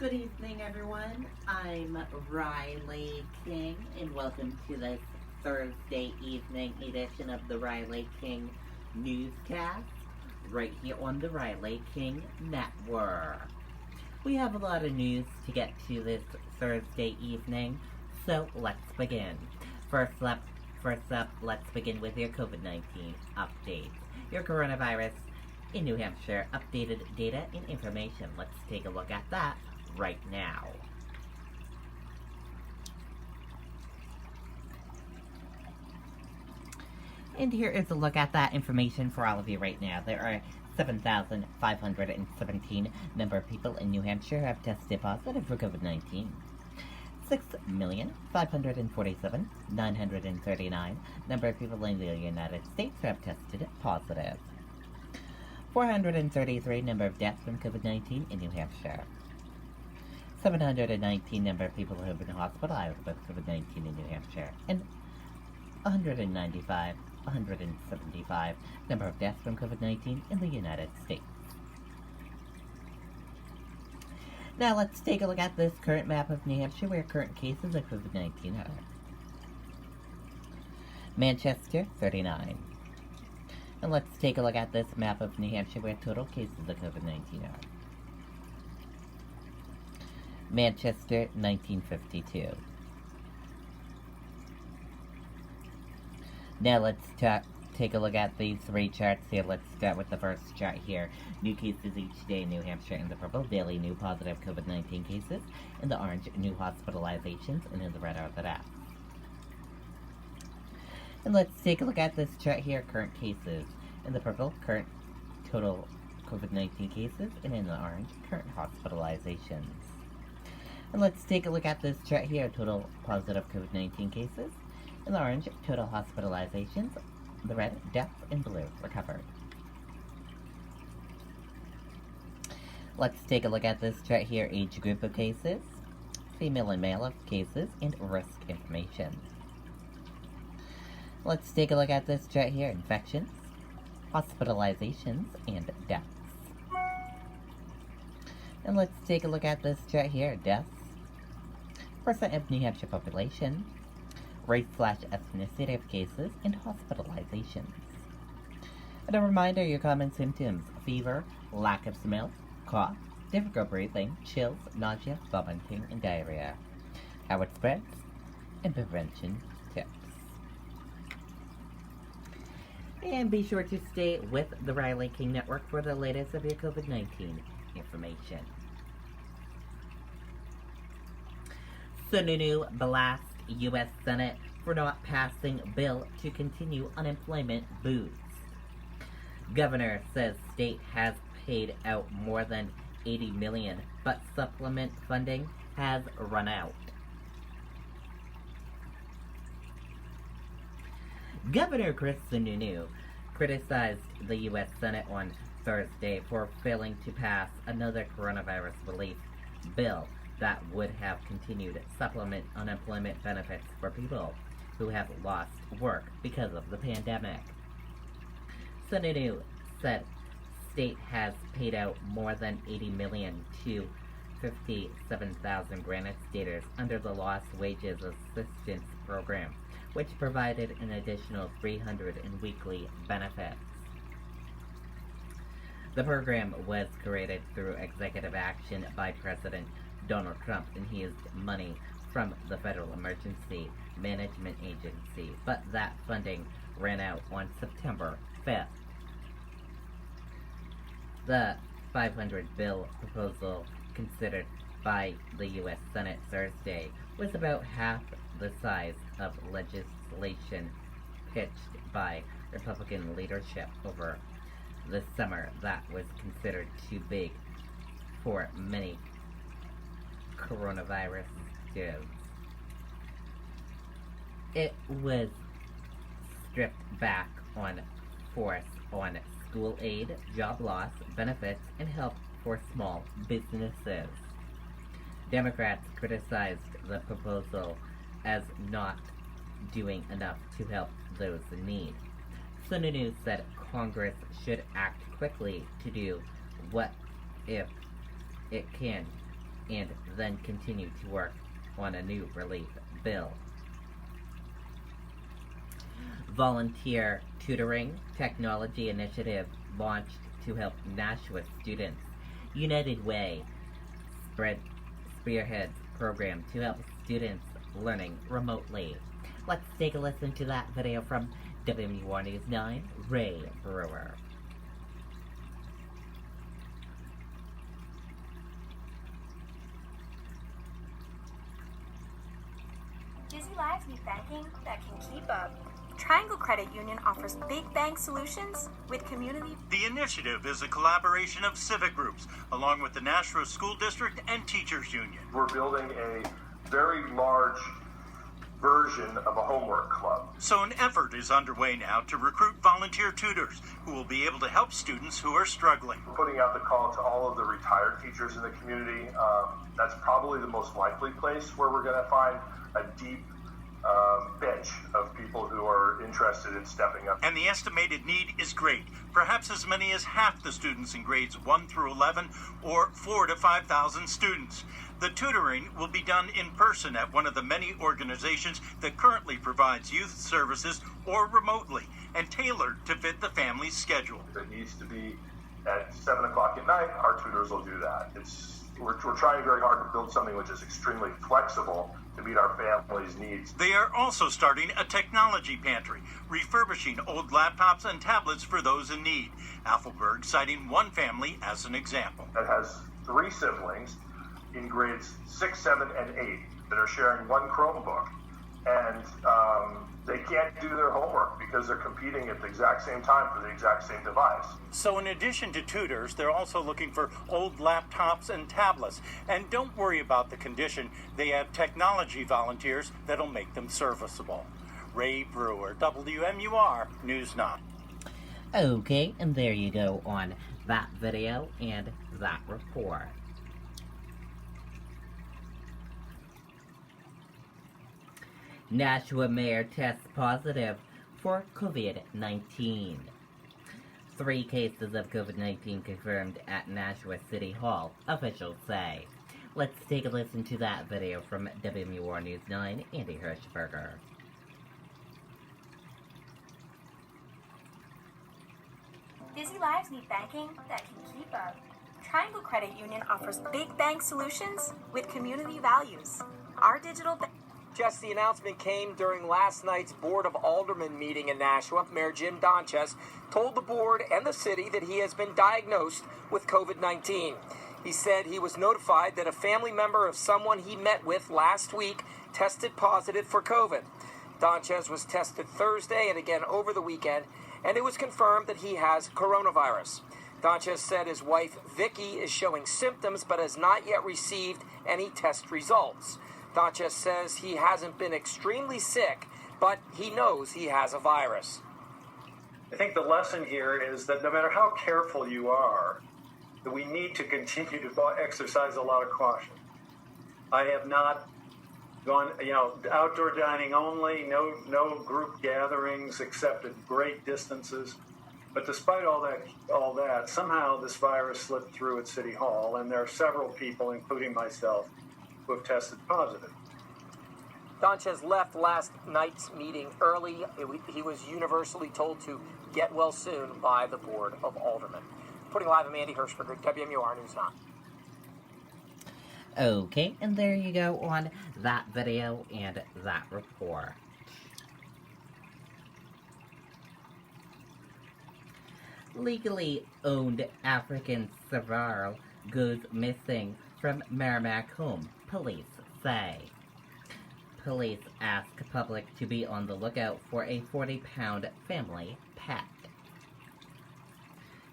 Good evening, everyone. I'm Riley King, and welcome to this Thursday evening edition of the Riley King Newscast, right here on the Riley King Network. We have a lot of news to get to this Thursday evening, so let's begin. First up, let's begin with your COVID-19 updates. Your coronavirus in New Hampshire updated data and information. Let's take a look at that right now. And here is a look at that information for all of you right now. There are 7,517 number of people in New Hampshire who have tested positive for COVID-19. 6,547,939 number of people in the United States who have tested positive. 433 number of deaths from COVID-19 in New Hampshire. 719 number of people who have been hospitalized with COVID-19 in New Hampshire. And 175 number of deaths from COVID-19 in the United States. Now let's take a look at this current map of New Hampshire where current cases of COVID-19 are. Manchester, 39. And let's take a look at this map of New Hampshire where total cases of COVID-19 are. Manchester, 1952. Now let's take a look at these three charts here. Let's start with the first chart here. New cases each day in New Hampshire in the purple, daily new positive COVID-19 cases. In the orange, new hospitalizations, and in the red are the deaths. And let's take a look at this chart here, current cases. In the purple, current total COVID-19 cases, and in the orange, current hospitalizations. And let's take a look at this chart here, total positive COVID-19 cases. In the orange, total hospitalizations. The red, deaths, and blue, recovered. Let's take a look at this chart here, age group of cases, female and male of cases, and risk information. Let's take a look at this chart here, infections, hospitalizations, and deaths. And let's take a look at this chart here, deaths, percent of New Hampshire population, race/ethnicity of cases, and hospitalizations. And a reminder, your common symptoms: fever, lack of smell, cough, difficult breathing, chills, nausea, vomiting, and diarrhea. How it spreads, and prevention tips. And be sure to stay with the Riley King Network for the latest of your COVID-19 information. Sununu blasts U.S. Senate for not passing bill to continue unemployment boost. Governor says state has paid out more than $80 million, but supplement funding has run out. Governor Chris Sununu criticized the U.S. Senate on Thursday for failing to pass another coronavirus relief bill that would have continued supplement unemployment benefits for people who have lost work because of the pandemic. Sununu said state has paid out more than $80 million to 57,000 granite staters under the Lost Wages Assistance Program, which provided an additional $300 in weekly benefits. The program was created through executive action by President Donald Trump, and he used money from the Federal Emergency Management Agency, but that funding ran out on September 5th. The 500 bill proposal considered by the U.S. Senate Thursday was about half the size of legislation pitched by Republican leadership over the summer that was considered too big for many coronavirus doses. It was stripped back on force on school aid, job loss, benefits, and help for small businesses. Democrats criticized the proposal as not doing enough to help those in need. Sununu said Congress should act quickly to do what if it can and then continue to work on a new relief bill. Volunteer tutoring technology initiative launched to help Nashua students. United Way spearheads program to help students learning remotely. Let's take a listen to that video from WMUR News 9, Ray Brewer. Busy lives need banking that can keep up. Triangle Credit Union offers big bank solutions with community. The initiative is a collaboration of civic groups, along with the Nashua School District and Teachers Union. We're building a very large version of a homework club. So an effort is underway now to recruit volunteer tutors who will be able to help students who are struggling. We're putting out the call to all of the retired teachers in the community. That's probably the most likely place where we're going to find a deep bench of people who are interested in stepping up. And the estimated need is great. Perhaps as many as half the students in grades 1 through 11, or 4,000 to 5,000 students. The tutoring will be done in person at one of the many organizations that currently provides youth services or remotely and tailored to fit the family's schedule. If it needs to be at 7 o'clock at night, our tutors will do that. We're trying very hard to build something which is extremely flexible to meet our family's needs. They are also starting a technology pantry, refurbishing old laptops and tablets for those in need. Alphelberg citing one family as an example. That has 3 siblings in grades 6, 7, and 8 that are sharing one Chromebook. And they can't do their homework because they're competing at the exact same time for the exact same device. So in addition to tutors, they're also looking for old laptops and tablets. And don't worry about the condition. They have technology volunteers that'll make them serviceable. Ray Brewer, WMUR News 9. Okay, and there you go on that video and that report. Nashua mayor tests positive for COVID-19. 3 cases of COVID-19 confirmed at Nashua City Hall, officials say. Let's take a listen to that video from WMUR News 9, Andy Hirschberger. Busy lives need banking that can keep up. Triangle Credit Union offers big bank solutions with community values. Our digital Jess, the announcement came during last night's Board of Aldermen meeting in Nashua. Mayor Jim Donches told the board and the city that he has been diagnosed with COVID-19. He said he was notified that a family member of someone he met with last week tested positive for COVID. Donches was tested Thursday and again over the weekend, and it was confirmed that he has coronavirus. Donches said his wife, Vicky, is showing symptoms but has not yet received any test results. Donches says he hasn't been extremely sick, but he knows he has a virus. I think the lesson here is that no matter how careful you are, that we need to continue to exercise a lot of caution. I have not gone, outdoor dining only, no group gatherings except at great distances. But despite all that, somehow this virus slipped through at City Hall, and there are several people, including myself, who have tested positive. Donches left last night's meeting early. He was universally told to get well soon by the Board of Aldermen. Reporting live, I'm Andy Hirschberger, WMUR News 9. Okay, and there you go on that video and that report. Legally owned African Savile goes missing from Merrimack home, police say. Police ask public to be on the lookout for a 40-pound family pet.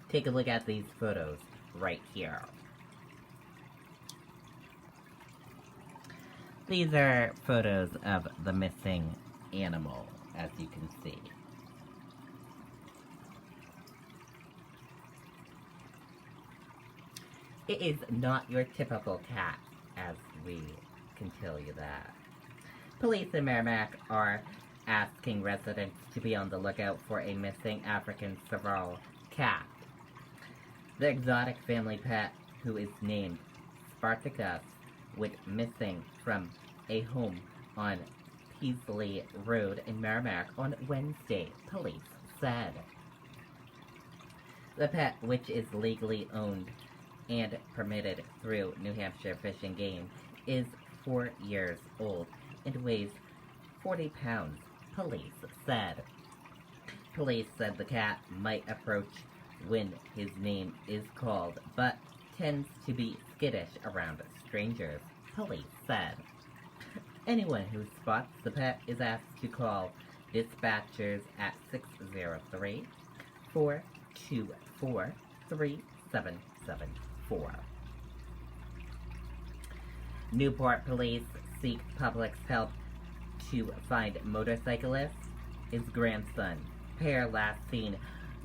Take a look at these photos right here. These are photos of the missing animal, as you can see. It is not your typical cat, as we can tell you that. Police in Merrimack are asking residents to be on the lookout for a missing African Savile cat. The exotic family pet, who is named Spartacus, went missing from a home on Peasley Road in Merrimack on Wednesday, police said. The pet, which is legally owned and permitted through New Hampshire Fish and Game, is 4 years old and weighs 40 pounds, police said. Police said the cat might approach when his name is called, but tends to be skittish around strangers, police said. Anyone who spots the pet is asked to call dispatchers at 603-424-3774. Newport police seek public's help to find motorcyclist, his grandson. Pair last seen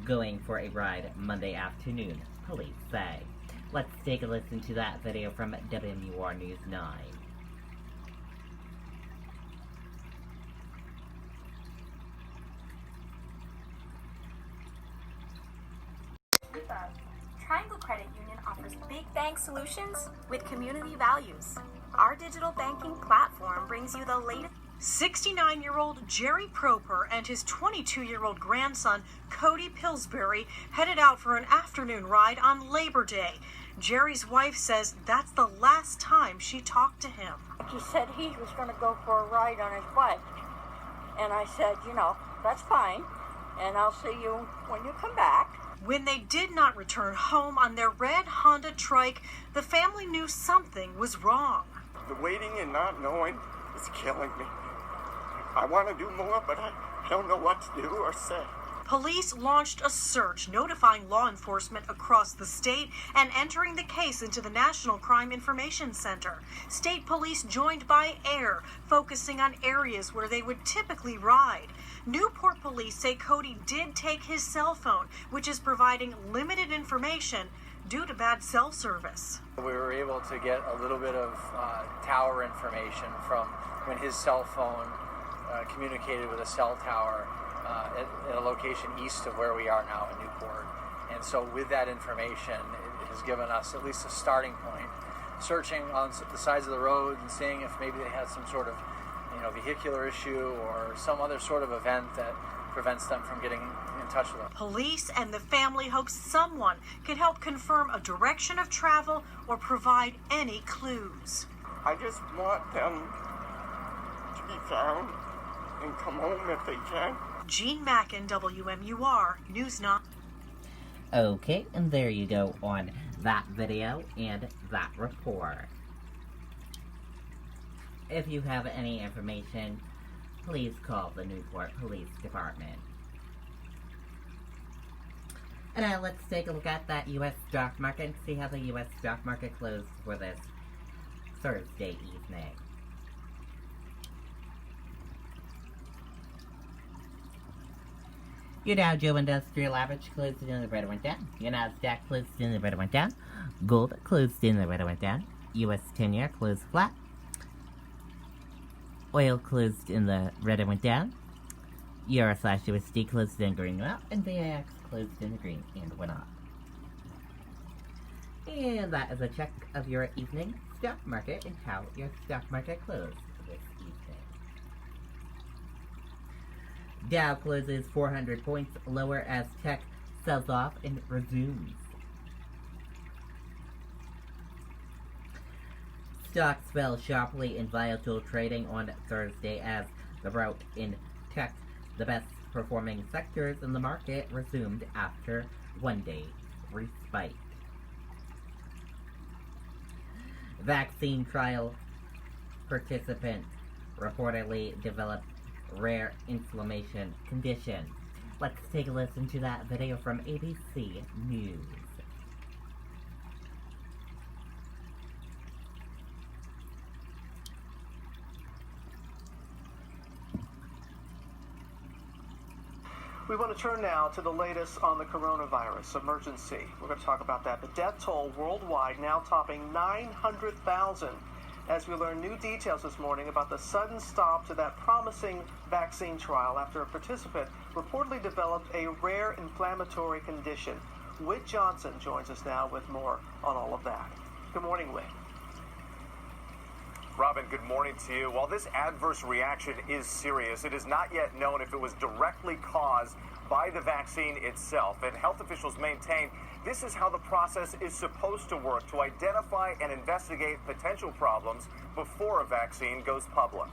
going for a ride Monday afternoon, police say. Let's take a listen to that video from WMUR News 9. Triangle Credit Union offers big bank solutions with community values. Our digital banking platform brings you the latest. 69-year-old Jerry Proper and his 22-year-old grandson, Cody Pillsbury, headed out for an afternoon ride on Labor Day. Jerry's wife says that's the last time she talked to him. He said he was going to go for a ride on his bike. And I said, that's fine. And I'll see you when you come back. When they did not return home on their red Honda trike, the family knew something was wrong. The waiting and not knowing is killing me. I want to do more, but I don't know what to do or say. Police launched a search, notifying law enforcement across the state and entering the case into the National Crime Information Center. State police joined by air, focusing on areas where they would typically ride. Newport police say Cody did take his cell phone, which is providing limited information due to bad cell service. We were able to get a little bit of tower information from when his cell phone communicated with a cell tower at a location east of where we are now in Newport. And so with that information, it has given us at least a starting point, searching on the sides of the road and seeing if maybe they had some sort of vehicular issue or some other sort of event that prevents them from getting in touch with them. Police and the family hope someone can help confirm a direction of travel or provide any clues. I just want them to be found and come home if they can. Jean Mackin, WMUR News 9. Okay, and there you go on that video and that report. If you have any information, please call the Newport Police Department. And now let's take a look at that U.S. stock market and see how the U.S. stock market closed for this Thursday evening. Your Dow Jones Industrial Average closed in the red and went down. Your Nasdaq closed in the red and went down. Gold closed in the red and went down. U.S. 10-year closed flat. Oil closed in the red and went down. Euro/USD closed in green and went up. And VIX closed in the green and went up. And that is a check of your evening stock market and how your stock market closed this evening. Dow closes 400 points lower as tech sells off and resumes. Stocks fell sharply in volatile trading on Thursday as the rout in tech, the best performing sectors in the market, resumed after one-day respite. Vaccine trial participants reportedly developed rare inflammation condition. Let's take a listen to that video from ABC News. We want to turn now to the latest on the coronavirus emergency. We're going to talk about that. The death toll worldwide now topping 900,000 as we learn new details this morning about the sudden stop to that promising vaccine trial after a participant reportedly developed a rare inflammatory condition. Whit Johnson joins us now with more on all of that. Good morning, Whit. Robin, good morning to you. While this adverse reaction is serious, it is not yet known if it was directly caused by the vaccine itself. And health officials maintain this is how the process is supposed to work, to identify and investigate potential problems before a vaccine goes public.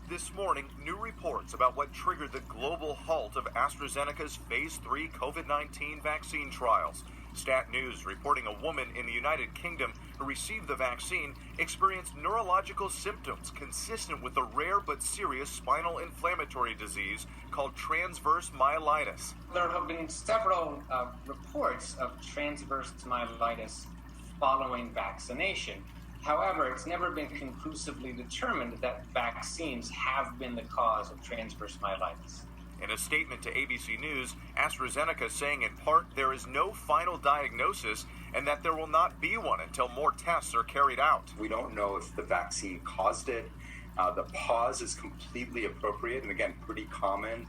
This morning, new reports about what triggered the global halt of AstraZeneca's Phase 3 COVID-19 vaccine trials. Stat News reporting a woman in the United Kingdom who received the vaccine experienced neurological symptoms consistent with a rare but serious spinal inflammatory disease called transverse myelitis. There have been several reports of transverse myelitis following vaccination. However, it's never been conclusively determined that vaccines have been the cause of transverse myelitis. In a statement to ABC News, AstraZeneca saying in part there is no final diagnosis and that there will not be one until more tests are carried out. We don't know if the vaccine caused it. The pause is completely appropriate and, again, pretty common.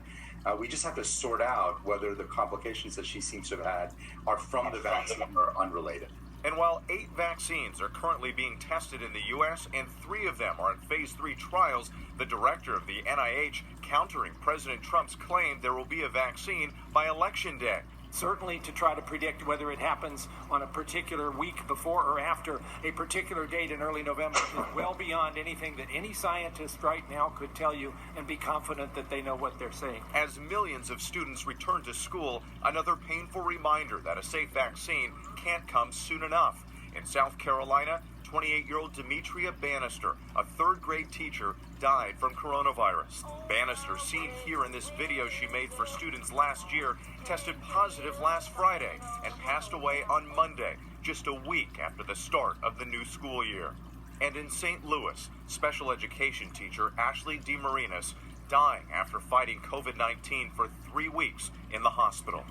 We just have to sort out whether the complications that she seems to have had are from the vaccine or unrelated. And while 8 vaccines are currently being tested in the U.S. and 3 of them are in Phase 3 trials, the director of the NIH countering President Trump's claim there will be a vaccine by Election Day. Certainly to try to predict whether it happens on a particular week before or after a particular date in early November is well beyond anything that any scientist right now could tell you and be confident that they know what they're saying. As millions of students return to school, another painful reminder that a safe vaccine can't come soon enough. In South Carolina, 28-year-old Demetria Bannister, a third-grade teacher, died from coronavirus. Bannister, seen here in this video she made for students last year, tested positive last Friday and passed away on Monday, just a week after the start of the new school year. And in St. Louis, special education teacher Ashley DeMarinis dying after fighting COVID-19 for 3 weeks in the hospital.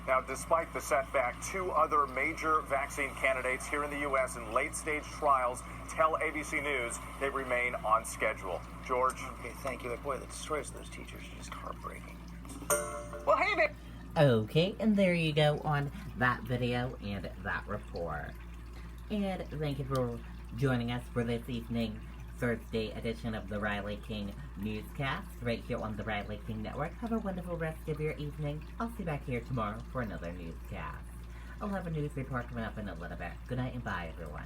Now, despite the setback, 2 other major vaccine candidates here in the U.S. in late-stage trials tell ABC News they remain on schedule. George? Okay, thank you. Boy, the stories of those teachers are just heartbreaking. Well, hey there. Okay, and there you go on that video and that report. And thank you for joining us for this evening Thursday edition of the Riley King Newscast right here on the Riley King Network. Have a wonderful rest of your evening. I'll see you back here tomorrow for another newscast. I'll have a news report coming up in a little bit. Good night and bye, everyone.